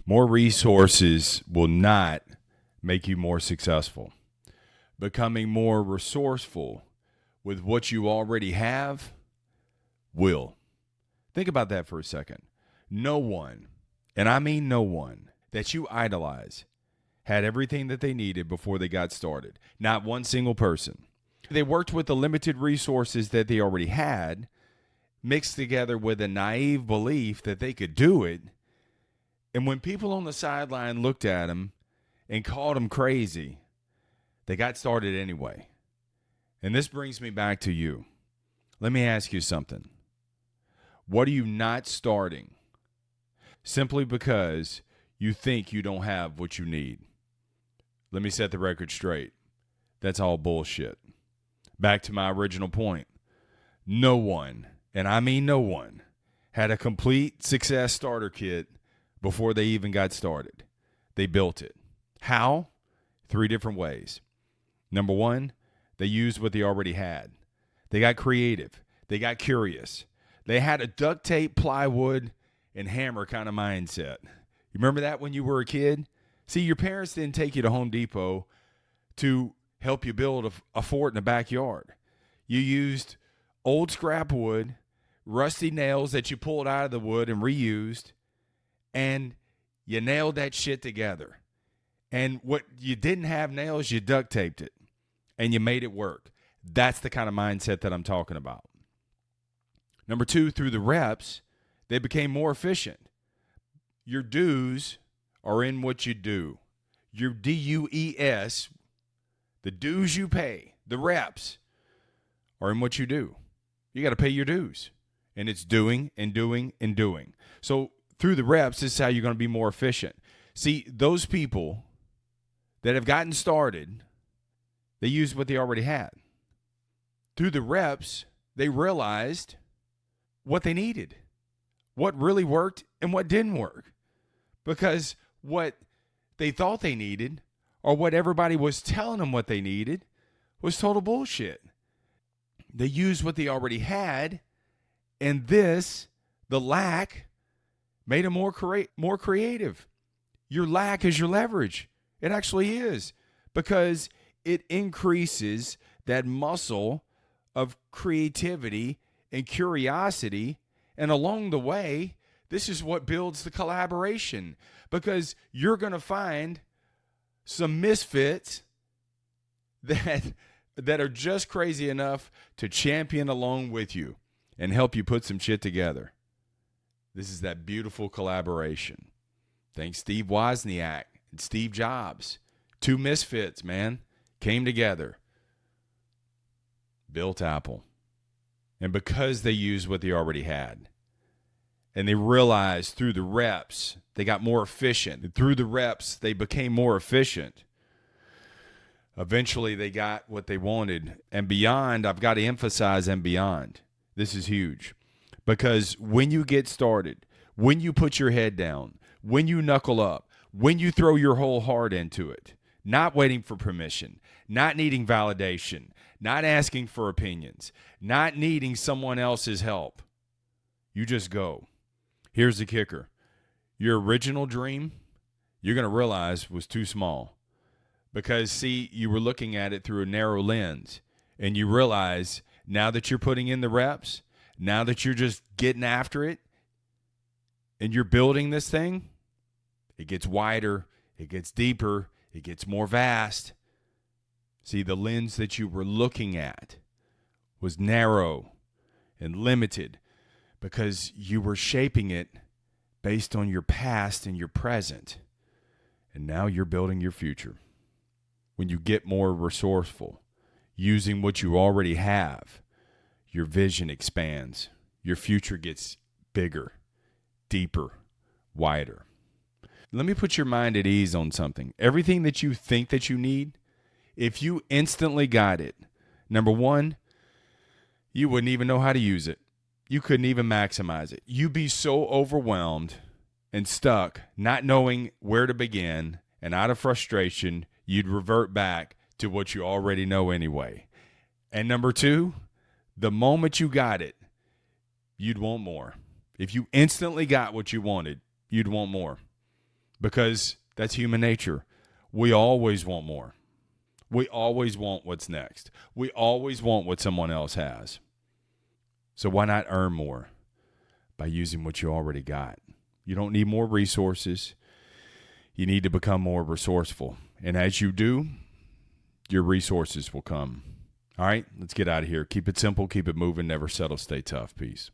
More resources will not make you more successful. Becoming more resourceful with what you already have will. Think about that for a second. No one, and I mean no one, that you idolize had everything that they needed before they got started. Not one single person. They worked with the limited resources that they already had, mixed together with a naive belief that they could do it. And when people on the sideline looked at them and called them crazy, they got started anyway. And this brings me back to you. Let me ask you something. What are you not starting simply because you think you don't have what you need? Let me set the record straight. That's all bullshit. Back to my original point. No one, and I mean no one, had a complete success starter kit before they even got started. They built it. How? 3 different ways. Number 1, they used what they already had. They got creative. They got curious. They had a duct tape, plywood, and hammer kind of mindset. You remember that when you were a kid? See, your parents didn't take you to Home Depot to help you build a fort in the backyard. You used old scrap wood, rusty nails that you pulled out of the wood and reused, and you nailed that shit together. And what you didn't have nails, you duct taped it, and you made it work. That's the kind of mindset that I'm talking about. Number 2, through the reps, they became more efficient. Your dues are in what you do. Your DUES, the dues you pay, the reps, are in what you do. You got to pay your dues. And it's doing and doing and doing. So through the reps, this is how you're going to be more efficient. See, those people that have gotten started, they used what they already had. Through the reps, they realized what they needed, what really worked and what didn't work. Because what they thought they needed, or what everybody was telling them what they needed, was total bullshit. They used what they already had, and the lack, made them more creative. Your lack is your leverage. It actually is, because it increases that muscle of creativity and curiosity. And along the way, this is what builds the collaboration, because you're going to find some misfits that are just crazy enough to champion along with you and help you put some shit together. This is that beautiful collaboration. Thanks Steve Wozniak and Steve Jobs. 2 misfits, man, came together, built Apple. And because they used what they already had, and they realized through the reps, they got more efficient. And through the reps, they became more efficient. Eventually, they got what they wanted. And beyond, I've got to emphasize and beyond. This is huge. Because when you get started, when you put your head down, when you knuckle up, when you throw your whole heart into it, not waiting for permission, not needing validation, not asking for opinions, not needing someone else's help, you just go. Here's the kicker. Your original dream, you're going to realize, was too small. Because, see, you were looking at it through a narrow lens. And you realize, now that you're putting in the reps, now that you're just getting after it, and you're building this thing, it gets wider, it gets deeper, it gets more vast. See, the lens that you were looking at was narrow and limited, because you were shaping it based on your past and your present. And now you're building your future. When you get more resourceful, using what you already have, your vision expands. Your future gets bigger, deeper, wider. Let me put your mind at ease on something. Everything that you think that you need, if you instantly got it, number 1, you wouldn't even know how to use it. You couldn't even maximize it. You'd be so overwhelmed and stuck, not knowing where to begin, and out of frustration, you'd revert back to what you already know anyway. And number 2, the moment you got it, you'd want more. If you instantly got what you wanted, you'd want more. because that's human nature. We always want more. We always want what's next. We always want what someone else has. So why not earn more by using what you already got? You don't need more resources. You need to become more resourceful. And as you do, your resources will come. All right, let's get out of here. Keep it simple, keep it moving, never settle, stay tough. Peace.